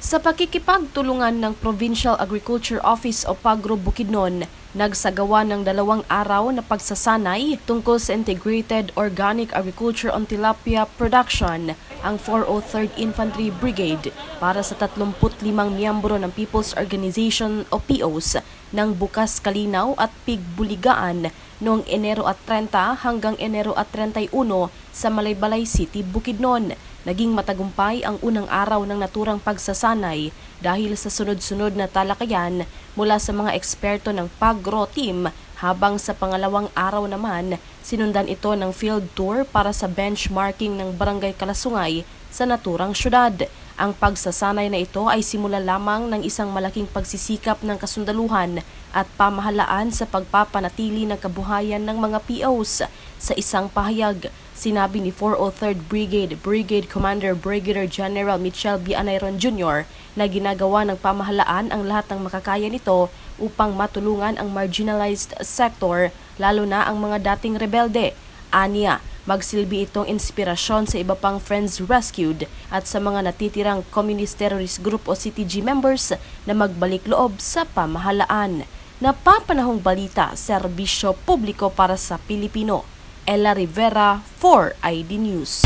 Sa pakikipagtulungan ng Provincial Agriculture Office o Pagro Bukidnon, nagsagawa ng 2 araw na pagsasanay tungkol sa Integrated Organic Agriculture on Tilapia Production ang 403rd Infantry Brigade para sa 35 miyembro ng People's Organization o POs ng Bukas Kalinaw at Pigbuligaan noong Enero at 30 hanggang Enero at 31 sa Malaybalay City, Bukidnon. Naging matagumpay ang unang araw ng naturang pagsasanay dahil sa sunod-sunod na talakayan mula sa mga eksperto ng Pagro team, habang sa pangalawang araw naman sinundan ito ng field tour para sa benchmarking ng Barangay Kalasungay sa naturang syudad. Ang pagsasanay na ito ay simula lamang ng isang malaking pagsisikap ng kasundaluhan at pamahalaan sa pagpapanatili ng kabuhayan ng mga POs. Sa isang pahayag, sinabi ni 403rd Brigade Commander Brigadier General Michel B. Anayron Jr. na ginagawa ng pamahalaan ang lahat ng makakaya nito upang matulungan ang marginalized sector, lalo na ang mga dating rebelde. Aniya, magsilbi itong inspirasyon sa iba pang friends rescued at sa mga natitirang Communist Terrorist Group o CTG members na magbalik loob sa pamahalaan. Napapanahong balita, serbisyo publiko para sa Pilipino. Ella Rivera, 4ID News.